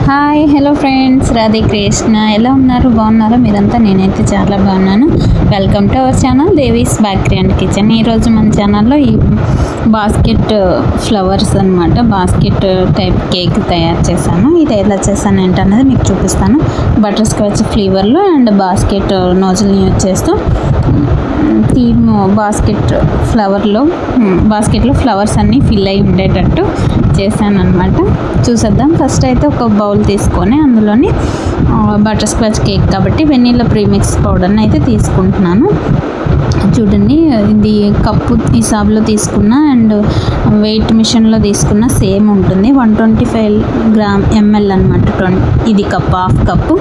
Hi hello friends, Radhe Krishna. ఎలా ఉన్నారు? బాగున్నారా మీరంతా? నేనైతే చాలా బాగున్నాను. Welcome to our channel Devi's bakery and kitchen. ఈరోజు మన ఛానల్లో ఈ బాస్కెట్ ఫ్లవర్స్ అనమాట, బాస్కెట్ టైప్ కేక్ తయారు చేశాను. ఇది ఎలా చేశాను ఏంటనేది మీకు చూపిస్తాను. బటర్ స్కాచ్ ఫ్లేవర్లో అండ్ బాస్కెట్ నోజల్ని యూజ్ చేస్తూ థీమ్ బాస్కెట్లో ఫ్లవర్స్ అన్నీ ఫిల్ అయి ఉండేటట్టు చేశాను అనమాట. చూసేద్దాం. ఫస్ట్ అయితే ఒక బౌల్ తీసుకొని అందులోని బటర్ స్కాచ్ కేక్ కాబట్టి వెనీలా ప్రీమిక్స్ పౌడర్ని అయితే తీసుకుంటున్నాను. చూడండి, ఇది కప్పు హిసాబ్లో తీసుకున్న అండ్ వెయిట్ మిషన్లో తీసుకున్న సేమ్ ఉంటుంది. 125 ml అనమాట. ఇది కప్పు, హాఫ్ కప్పు.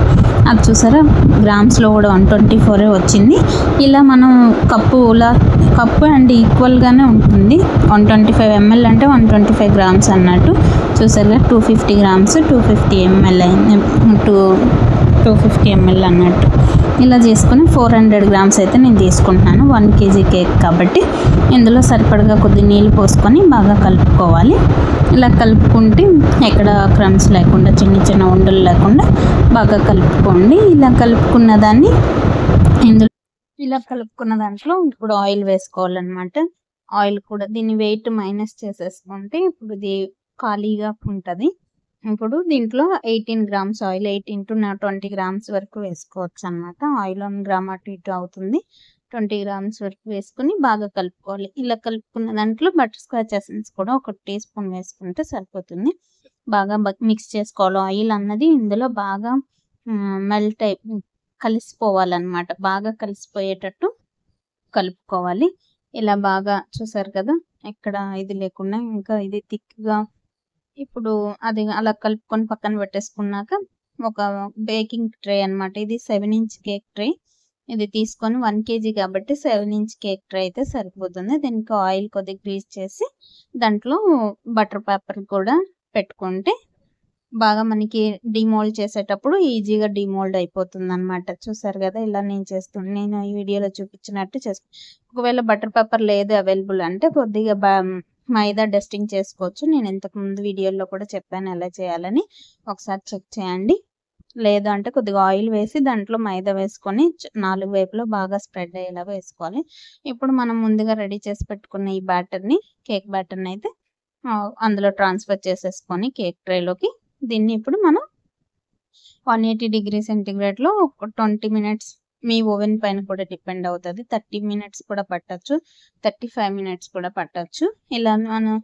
అది చూసారా, గ్రామ్స్లో కూడా 124 వచ్చింది. ఇలా మనం కప్పు అండ్ ఈక్వల్గానే ఉంటుంది. 125 ml అంటే 125 grams అన్నట్టు. చూసారుగా 250 grams 250 ml అయింది. 250 ml అన్నట్టు. ఇలా చేసుకొని 400 grams అయితే నేను తీసుకుంటున్నాను. 1 kg కేక్ కాబట్టి ఇందులో సరిపడగా కొద్ది నీళ్ళు పోసుకొని బాగా కలుపుకోవాలి. ఇలా కలుపుకుంటే ఎక్కడ క్రమ్స్ లేకుండా, చిన్న చిన్న ఉండలు లేకుండా బాగా కలుపుకోండి. ఇలా కలుపుకున్న దాంట్లో ఇప్పుడు ఆయిల్ వేసుకోవాలన్నమాట. ఆయిల్ కూడా దీని వెయిట్ మైనస్ చేసేసుకుంటే ఇప్పుడు ఇది ఖాళీగా ఉంటుంది. ఇప్పుడు దీంట్లో 18 grams ఆయిల్, 18 to 20 grams వరకు వేసుకోవచ్చు అనమాట. ఆయిల్ 1 గ్రామ్ అటు ఇటు అవుతుంది. 20 grams వరకు వేసుకుని బాగా కలుపుకోవాలి. ఇలా కలుపుకున్న దాంట్లో బటర్ స్కాచ్ ఎసెన్స్ కూడా 1 teaspoon వేసుకుంటే సరిపోతుంది. బాగా మిక్స్ చేసుకోవాలి. ఆయిల్ అన్నది ఇందులో బాగా మెల్ట్ కలిసిపోవాలన్నమాట. బాగా కలిసిపోయేటట్టు కలుపుకోవాలి. ఇలా బాగా చూసారు కదా, ఎక్కడ ఇది లేకుండా, ఇంకా ఇది థిక్గా. ఇప్పుడు అది అలా కలుపుకొని పక్కన పెట్టేసుకున్నాక ఒక బేకింగ్ ట్రే అనమాట. ఇది 7-inch కేక్ ట్రే. ఇది తీసుకొని 1 kg కాబట్టి 7-inch కేక్ ట్రే అయితే సరిపోతుంది. దీనికి ఆయిల్ కొద్దిగా గ్రీస్ చేసి దాంట్లో బటర్ పేపర్ కూడా పెట్టుకుంటే బాగా మనకి డిమోల్డ్ చేసేటప్పుడు ఈజీగా డిమోల్డ్ అయిపోతుంది అనమాట. చూసారు కదా, ఇలా నేను ఈ వీడియోలో చూపించినట్టు ఒకవేళ బటర్ పేపర్ లేదు అవైలబుల్ అంటే కొద్దిగా మైదా డస్టింగ్ చేసుకోవచ్చు. నేను ఇంతకుముందు వీడియోలో కూడా చెప్పాను ఎలా చేయాలని, ఒకసారి చెక్ చేయండి. లేదు అంటే కొద్దిగా ఆయిల్ వేసి దాంట్లో మైదా వేసుకొని 4 వైపులో బాగా స్ప్రెడ్ అయ్యేలా వేసుకోవాలి. ఇప్పుడు మనం ముందుగా రెడీ చేసి పెట్టుకున్న ఈ కేక్ బ్యాటర్ని అయితే అందులో ట్రాన్స్ఫర్ చేసేసుకొని కేక్ ట్రేలోకి దీన్ని ఇప్పుడు మనం 180 degrees సెంటీగ్రేడ్లో ఒక 20 minutes, మీ ఓవెన్ పైన కూడా డిపెండ్ అవుతుంది. 30 minutes కూడా పట్టచ్చు, 35 minutes కూడా పట్టచ్చు. ఇలా మనం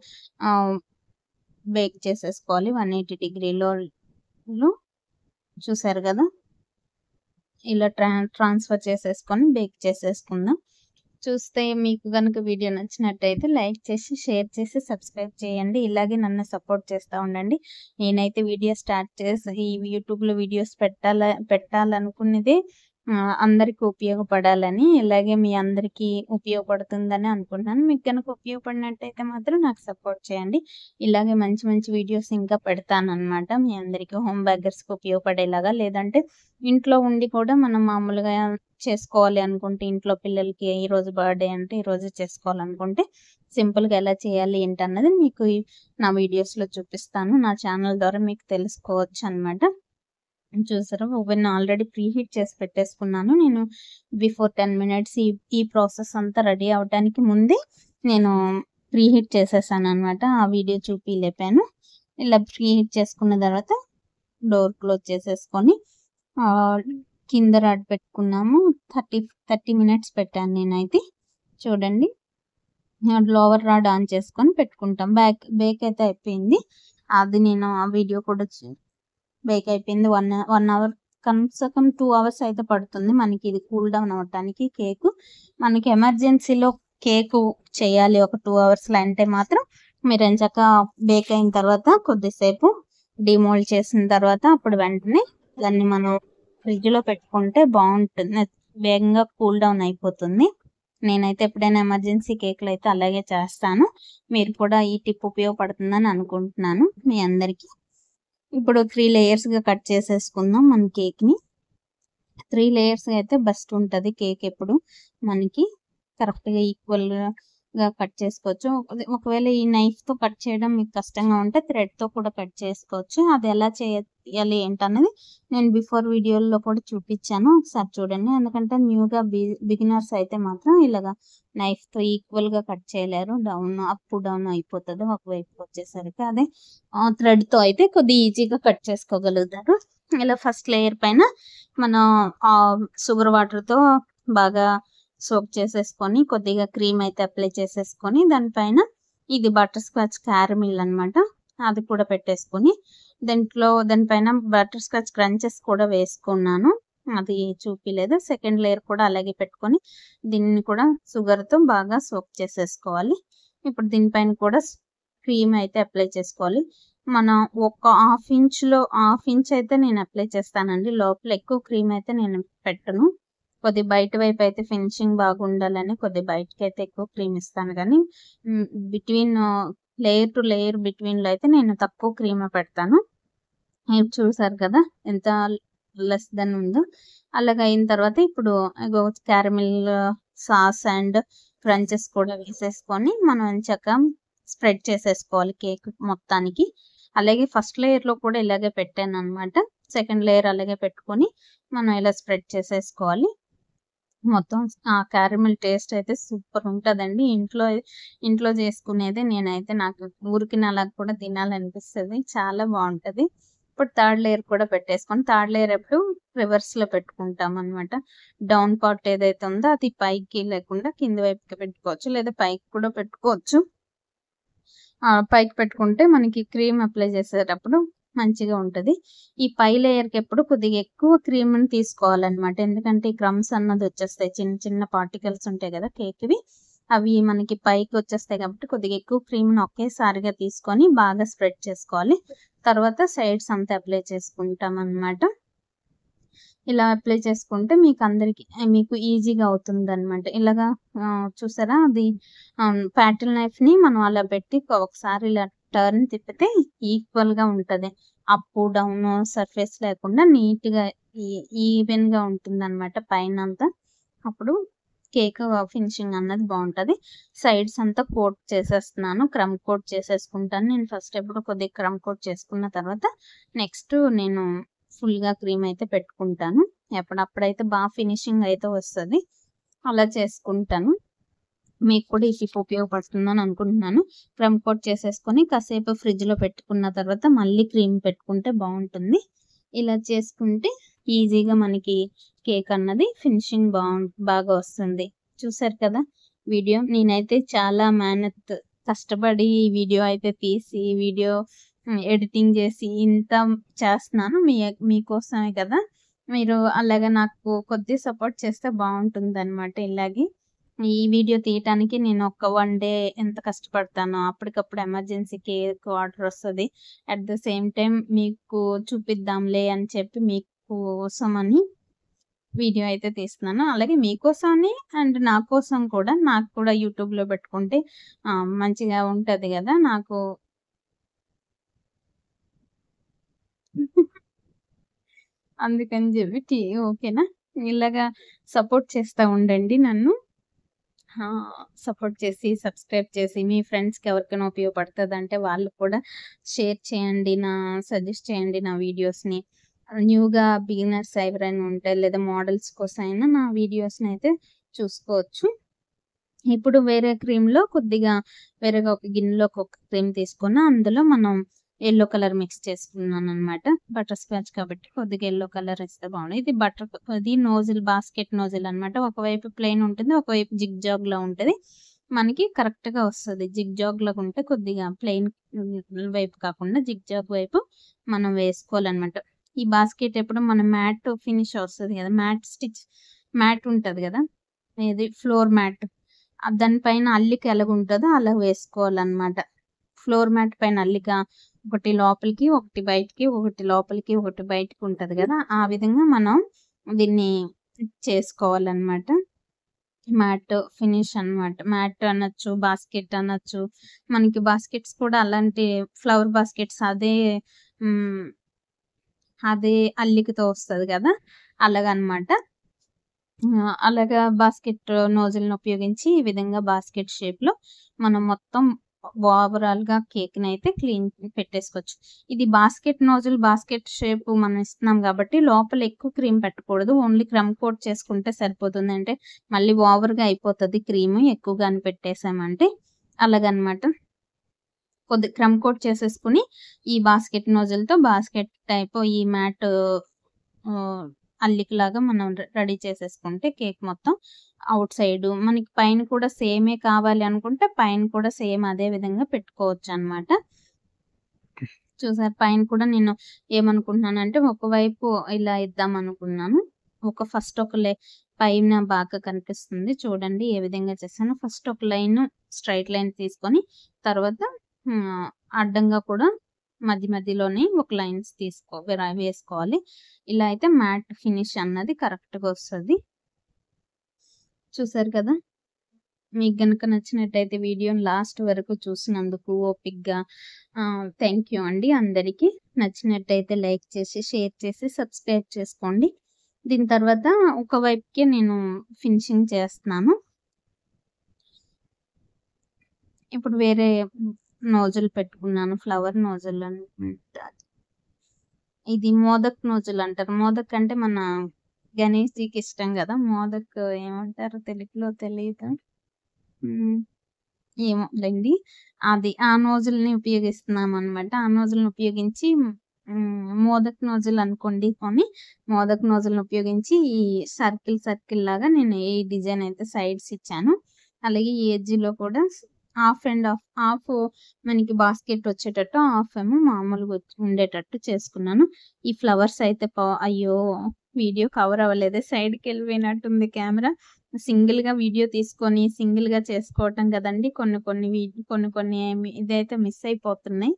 బేక్ చేసేసుకోవాలి 180 degreesలో. చూసారు కదా, ఇలా ట్రాన్స్ఫర్ చేసేసుకొని బేక్ చేసేసుకుందాం. చూస్తే మీకు కనుక వీడియో నచ్చినట్టయితే లైక్ చేసి, షేర్ చేసి, సబ్స్క్రైబ్ చేయండి. ఇలాగే నన్ను సపోర్ట్ చేస్తూ ఉండండి. నేనైతే వీడియో స్టార్ట్ చేసి ఈ యూట్యూబ్లో వీడియోస్ పెట్టాలనుకున్నదే అందరికీ ఉపయోగపడాలని, ఇలాగే మీ అందరికీ ఉపయోగపడుతుందని అనుకుంటున్నాను. మీకు కనుక ఉపయోగపడినట్టయితే మాత్రం నాకు సపోర్ట్ చేయండి. ఇలాగే మంచి మంచి వీడియోస్ ఇంకా పెడతానన్నమాట మీ అందరికీ, హోమ్ బేకర్స్కి ఉపయోగపడేలాగా. లేదంటే ఇంట్లో ఉండి కూడా మనం మామూలుగా చేసుకోవాలి అనుకుంటే, ఇంట్లో పిల్లలకి ఈరోజు బర్త్డే అంటే ఈరోజు చేసుకోవాలనుకుంటే సింపుల్గా ఎలా చేయాలి ఏంటన్నది మీకు నా వీడియోస్లో చూపిస్తాను. నా ఛానల్ ద్వారా మీకు తెలుసుకోవచ్చు అనమాట. చూసారా, ఓవెన్ ఆల్రెడీ ప్రీ హీట్ చేసి పెట్టేసుకున్నాను. నేను బిఫోర్ 10 minutes ఈ ప్రాసెస్ అంతా రెడీ అవడానికి ముందే నేను ప్రీ హీట్ చేసేసాను అనమాట. ఆ వీడియో చూపిలేపాను. ఇలా ప్రీ హీట్ చేసుకున్న తర్వాత డోర్ క్లోజ్ చేసేసుకొని కింద రాడ్ పెట్టుకున్నాము. 30 minutes పెట్టాను నేనైతే. చూడండి, లోవర్ రాడ్ ఆన్ చేసుకొని పెట్టుకుంటాం. బేక్ అయితే అయిపోయింది. అది నేను ఆ వీడియో కూడా బేక్ అయిపోయింది. 1 hour, కమ్సకం 2 hours అయితే పడుతుంది మనకి ఇది కూల్ డౌన్ అవ్వటానికి. కేక్ మనకి ఎమర్జెన్సీలో కేక్ చేయాలి ఒక 2 hours అంటే మాత్రం మీరు ఎంచక్క బేక్ అయిన తర్వాత కొద్దిసేపు డిమోల్డ్ చేసిన తర్వాత అప్పుడు వెంటనే దాన్ని మనం ఫ్రిడ్జ్లో పెట్టుకుంటే బాగుంటుంది. వేగంగా కూల్ డౌన్ అయిపోతుంది. నేనైతే ఎప్పుడైనా ఎమర్జెన్సీ కేక్లు అయితే అలాగే చేస్తాను. మీరు కూడా ఈ టిప్ ఉపయోగపడుతుందని అనుకుంటున్నాను మీ అందరికీ. ఇప్పుడు 3 layers కట్ చేసేసుకుందాం మన కేక్ని. 3 layers అయితే బెస్ట్ ఉంటుంది కేక్. ఎప్పుడు మనకి కరెక్ట్గా ఈక్వల్గా గా కట్ చేసుకోవచ్చు. ఒకవేళ ఈ నైఫ్‌తో కట్ చేయడం మీకు కష్టంగా ఉంటే థ్రెడ్‌తో కూడా కట్ చేసుకోవచ్చు. అది ఎలా చేయాలి ఏంటన్నది నేను బిఫోర్ వీడియోలో కూడా చూపించాను. ఒకసారి చూడండి. ఎందుకంటే న్యూగా బిగినర్స్ అయితే మాత్రం ఇలాగా నైఫ్‌తో ఈక్వల్‌గా కట్ చేయలేరు. అప్ డౌన్ అయిపోతది ఒకవైపుకి వచ్చేసరికి. అదే థ్రెడ్‌తో అయితే కొద్దిగా ఈజీగా కట్ చేసుకోగలుగుతారు. ఇలా ఫస్ట్ లేయర్ పైన మనం షుగర్ వాటర్‌తో బాగా సోక్ చేసేసుకొని కొద్దిగా క్రీమ్ అయితే అప్లై చేసేసుకొని దానిపైన ఇది బటర్ స్కాచ్ క్యారమిల్ అనమాట. అది కూడా పెట్టేసుకొని దానిపైన బటర్ స్కాచ్ క్రంచెస్ కూడా వేసుకున్నాను. అది చూపిలేదు. సెకండ్ లేయర్ కూడా అలాగే పెట్టుకొని దీన్ని కూడా షుగర్‌తో బాగా సోక్ చేసేసుకోవాలి. ఇప్పుడు దీనిపైన కూడా క్రీమ్ అయితే అప్లై చేసుకోవాలి. మనం ఒక హాఫ్ ఇంచ్ అయితే నేను అప్లై చేస్తానండి. లోపల ఎక్కువ క్రీమ్ అయితే నేను పెట్టను. కొద్దిగా బయట వైపు అయితే ఫినిషింగ్ బాగుండాలని కొద్దిగా బయటకైతే ఎక్కువ క్రీమ్ ఇస్తాను కానీ బిట్వీన్ లేయర్ టు లేయర్ బిట్వీన్లో అయితే నేను తక్కువ క్రీమే పెడతాను. మీరు చూసారు కదా ఎంత లెస్ దెన్ ఉందో. అలాగ అయిన తర్వాత ఇప్పుడు క్యారమిల్ సాస్ అండ్ క్రంచెస్ కూడా వేసేసుకొని మనం చక్కగా స్ప్రెడ్ చేసేసుకోవాలి కేక్ మొత్తానికి. అలాగే ఫస్ట్ లేయర్లో కూడా ఇలాగే పెట్టాను అనమాట. సెకండ్ లేయర్ అలాగే పెట్టుకొని మనం ఇలా స్ప్రెడ్ చేసేసుకోవాలి. మొత్తం ఆ క్యారమిల్ టేస్ట్ అయితే సూపర్ ఉంటుందండి. ఇంట్లో చేసుకునేది నేనైతే నాకు ఊరికిన అలా కూడా తినాలనిపిస్తుంది. చాలా బాగుంటుంది. ఇప్పుడు థర్డ్ లేయర్ కూడా పెట్టేసుకొని థర్డ్ లేయర్ ఎప్పుడు రివర్స్లో పెట్టుకుంటాం అనమాట. డౌన్ పార్ట్ ఏదైతే ఉందో అది పైకి లేకుండా కింది వైపుకి పెట్టుకోవచ్చు, లేదా పైకి కూడా పెట్టుకోవచ్చు. పైకి పెట్టుకుంటే మనకి క్రీమ్ అప్లై చేసేటప్పుడు మంచిగా ఉంటుంది. ఈ పై లేయర్కి ఎప్పుడు కొద్దిగా ఎక్కువ క్రీమ్ని తీసుకోవాలన్నమాట. ఎందుకంటే ఈ క్రమ్స్ అన్నది వచ్చేస్తాయి, చిన్న చిన్న పార్టికల్స్ ఉంటాయి కదా కేక్వి, అవి మనకి పైకి వచ్చేస్తాయి కాబట్టి కొద్దిగా ఎక్కువ క్రీమ్ని ఒకేసారిగా తీసుకొని బాగా స్ప్రెడ్ చేసుకోవాలి. తర్వాత సైడ్స్ అంతా అప్లై చేసుకుంటాం అన్నమాట. ఇలా అప్లై చేసుకుంటే మీకు ఈజీగా అవుతుందన్నమాట. ఇలాగా చూసారా అది ప్యాటిల్ నైఫ్‌ని మనం అలా పెట్టి ఒకసారి ఇలా టర్న్ తిప్పితే ఈక్వల్‌గా ఉంటది. అప్, డౌన్ సర్ఫేస్ లేకుండా నీట్‌గా ఈవెన్‌గా ఉంటుందన్నమాట పైనంతా. అప్పుడు కేక్ ఫినిషింగ్ అన్నది బాగుంటది. సైడ్స్ అంతా కోట్ చేసేస్తున్నాను. క్రమ్ కోట్ చేసేసుకుంటాను. నేను ఫస్ట్ ఎప్పుడు కొద్దిగా క్రమ్ కోట్ చేసుకున్న తర్వాత నెక్స్ట్ నేను ఫుల్‌గా క్రీమ్ అయితే పెట్టుకుంటాను. అప్పుడైతే బాగా ఫినిషింగ్ అయితే వస్తది. అలా చేసుకుంటాను. మీకు కూడా ఈ టిప్ ఉపయోగపడుతుందని అనుకుంటున్నాను. క్రమ్ కోట్ చేసేసుకొని కాసేపు ఫ్రిడ్జ్‌లో పెట్టుకున్న తర్వాత మళ్ళీ క్రీమ్ పెట్టుకుంటే బాగుంటుంది. ఇలా చేసుకుంటే ఈజీగా మనకి కేక్ అన్నది ఫినిషింగ్ బాగా వస్తుంది. చూసారు కదా వీడియో. నేనైతే చాలా కష్టపడి ఈ వీడియో అయితే తీసి ఎడిటింగ్ చేసి ఇంత చేస్తున్నాను మీకోసమే కదా. మీరు అలాగా నాకు కొద్దిగా సపోర్ట్ చేస్తే బాగుంటుందన్నమాట. ఇలాగే ఈ వీడియో తీయటానికి నేను ఒక 1 డే ఎంత కష్టపడతానో, అప్పటికప్పుడు ఎమర్జెన్సీ కేక్ ఆర్డర్ వస్తుంది. అట్ ద సేమ్ టైం మీకు చూపిద్దాంలే అని చెప్పి మీకోసమని వీడియో అయితే తీస్తున్నాను. అలాగే మీకోసమని అండ్ నా కోసం కూడా, నాకు కూడా యూట్యూబ్లో పెట్టుకుంటే మంచిగా ఉంటుంది కదా నాకు. అందుకని చెప్పి ఓకేనా. ఇలాగా సపోర్ట్ చేస్తూ ఉండండి నన్ను. సపోర్ట్ చేసి సబ్స్క్రైబ్ చేసి మీ ఫ్రెండ్స్కి ఎవరికైనా ఉపయోగపడుతుందంటే వాళ్ళు కూడా షేర్ చేయండి, సజెస్ట్ చేయండి నా వీడియోస్ని. న్యూగా బిగినర్స్ ఎవరైనా ఉంటే లేదా మోడల్స్ కోసం అయినా నా వీడియోస్ని అయితే చూసుకోవచ్చు. ఇప్పుడు వేరే ఒక గిన్నెలోకి ఒక క్రీమ్ తీసుకొని అందులో మనం ఎల్లో కలర్ మిక్స్ చేసుకున్నాను అనమాట. బటర్ స్కాచ్ కాబట్టి కొద్దిగా ఎల్లో కలర్ ఇస్తే బాగుంది. ఇది బాస్కెట్ నోజిల్ అనమాట. ఒకవైపు ప్లెయిన్ ఉంటుంది, ఒకవైపు జిగ్ జాగ్ లా ఉంటుంది. మనకి కరెక్ట్ గా వస్తుంది. జిగ్ జాగ్ లాగా ఉంటే కొద్దిగా ప్లెయిన్ వైపు కాకుండా జిగ్ జాగ్ వైపు మనం వేసుకోవాలన్నమాట. ఈ బాస్కెట్ ఎప్పుడు మనం మ్యాట్ ఫినిష్ వస్తుంది కదా, మ్యాట్ ఉంటుంది కదా, ఇది ఫ్లోర్ మ్యాట్, దానిపైన అల్లిక ఎలాగుంటుందో అలా వేసుకోవాలన్నమాట. ఫ్లోర్ మ్యాట్ పైన అల్లిక ఒకటి లోపలికి ఒకటి బయటికి, ఒకటి లోపలికి ఒకటి బయటికి ఉంటుంది కదా, ఆ విధంగా మనం దీన్ని చేసుకోవాలన్నమాట. మ్యాట్ ఫినిష్ అన్నమాట. మ్యాట్ అనొచ్చు, బాస్కెట్ అనొచ్చు. మనకి బాస్కెట్స్ కూడా అలాంటి ఫ్లవర్ బాస్కెట్స్ అదే అల్లికతో వస్తుంది కదా, అలాగనమాట. అలాగా బాస్కెట్ నోజిల్‌ని ఉపయోగించి ఈ విధంగా బాస్కెట్ షేప్‌లో మనం మొత్తం ఓవరాల్‌గా కేక్‌నైతే క్లీన్ పెట్టేసుకోవచ్చు. ఇది బాస్కెట్ షేప్ మనం ఇస్తున్నాం గాబట్టి లోపల ఎక్కువ క్రీమ్ పెట్టకూడదు. ఓన్లీ క్రమ్ కోట్ చేసుకుంటే సరిపోతుంది. అంటే మళ్ళీ ఓవర్‌గా అయిపోతది క్రీము ఎక్కువగాని పెట్టేసామంటే. అలాగనమాట. కొద్ది క్రమ్ కోట్ చేసేసుకొని ఈ బాస్కెట్ నోజిల్‌తో బాస్కెట్ టైపు ఈ మ్యాట్ అల్లికలాగా మనం రెడీ చేసేసుకుంటే కేక్ మొత్తం ఔట్ సైడు మనకి పైన కూడా సేమే కావాలి అనుకుంటే పైన కూడా సేమ్ అదే విధంగా పెట్టుకోవచ్చనమాట. చూసారు పైన కూడా నేను ఏమనుకుంటున్నానంటే ఒకవైపు ఇలా ఇద్దామనుకున్నాను. ఫస్ట్ ఒక పైన బాగా కనిపిస్తుంది. చూడండి ఏ విధంగా చేశానో. ఫస్ట్ ఒక స్ట్రెయిట్ లైన్ తీసుకొని తర్వాత అడ్డంగా కూడా మధ్యలోనే ఒక లైన్స్ వేసుకోవాలి. ఇలా అయితే మ్యాట్ ఫినిష్ అన్నది కరెక్ట్‌గా వస్తది. చూసారు కదా! మీకు గనుక నచ్చినట్టయితే వీడియోని లాస్ట్ వరకు చూసినందుకు ఓపికగా థ్యాంక్ యూ అండి అందరికీ. నచ్చినట్టయితే లైక్ చేసి, షేర్ చేసి, సబ్స్క్రైబ్ చేసుకోండి. దీని తర్వాత ఒక వైపుకే నేను ఫినిషింగ్ చేస్తున్నాను. ఇప్పుడు వేరే నోజిల్ పెట్టుకున్నాను. ఫ్లవర్ నోజిల్ అనుకుంటా. ఇది మోదక్ నోజిల్ అంటారు. మోదక్ అంటే మన గణేష్‌జీకి ఇష్టం గదా! మోదక్ ఏమంటారో తెలుగులో తెలీదు. ఏమోలెండి. ఆ నోజిల్‌ని ఉపయోగిస్తున్నామనమాట. ఆ నోజిల్‌ని ఉపయోగించి మోదక్ నోజిల్ అనుకోండి పోనీ. మోదక్ నోజిల్‌ని ఉపయోగించి ఈ సర్కిల్ లాగా నేను ఈ డిజైన్ అయితే సైడ్స్ ఇచ్చాను. అలాగే ఈ ఎడ్జ్‌లో కూడా హాఫ్ మనకి బాస్కెట్ వచ్చేటట్టు, హాఫ్ ఏమో మామూలుగా ఉండేటట్టు చేసుకున్నాను. ఈ ఫ్లవర్స్ అయితే అయ్యో! వీడియో కవర్ అవ్వలేదే సైడ్‌కెళ్ళిపోయినట్టుంది కెమెరా. సింగిల్‌గా వీడియో తీసుకొని, సింగిల్‌గా చేసుకోవటం గదండీ! కొన్ని ఇదైతే మిస్ అయిపోతున్నాయి.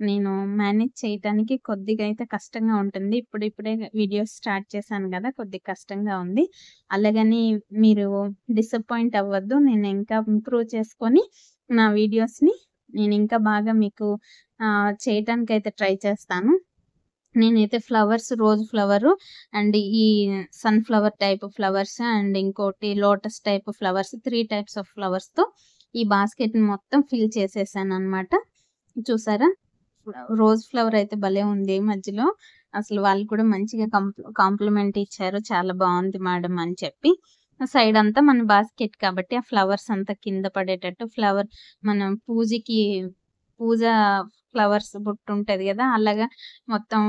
నేను మేనేజ్ చేయటానికి కొద్దిగా అయితే కష్టంగా ఉంటుంది. ఇప్పుడిప్పుడే వీడియోస్ స్టార్ట్ చేశాను గదా! కొద్దిగా కష్టంగా ఉంది. అలాగని మీరు డిసప్పాయింట్ అవ్వద్దు. నేను ఇంకా ఇంప్రూవ్ చేసుకొని నా వీడియోస్‌ని నేను ఇంకా బాగా మీకు చేయటానికైతే ట్రై చేస్తాను. నేనైతే రోజ్ ఫ్లవరు అండ్ ఈ సన్‌ఫ్లవర్ టైప్ ఫ్లవర్స్ అండ్ ఇంకోటి lotus type flowers 3 types of ఫ్లవర్స్‌తో ఈ బాస్కెట్‌ని మొత్తం ఫిల్ చేసేసాననమాట. చూసారా? రోజ్ ఫ్లవర్ అయితే భలే ఉంది మధ్యలో. అసలు వాళ్ళు కూడా మంచిగా కాంప్లిమెంట్ ఇచ్చారు. చాలా బావుంది మేడం అని చెప్పి. సైడ్ అంతా మన బాస్కెట్ కాబట్టి ఆ ఫ్లవర్స్ అంతా కింద పడేటట్టు మనం పూజ ఫ్లవర్స్ బుట్టుంటది గదా! అలాగా మొత్తం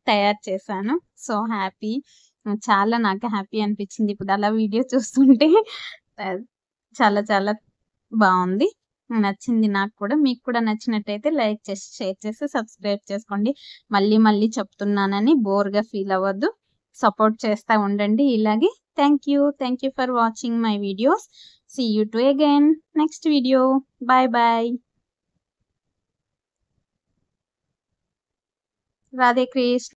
తయారు చేశాను. So, happy. చాలా నాకు హ్యాపీ అనిపిచ్చింది. ఇప్పుడు అలా వీడియో చూస్తుంటే చాలా చాలా బావుంది. నచ్చింది నాకు కూడా. మీకు కూడా నచ్చినట్టయితే లైక్ చేసి, షేర్ చేసి, సబ్స్క్రైబ్ చేసుకోండి. మళ్ళీ చెప్తున్నానని బోర్‌గా ఫీల్ అవ్వద్దు. సపోర్ట్ చేస్తా ఉండండి ఇలాగే. Thank you. Thank you for watching my videos. See you to again next video. Bye. Radhe Krishna.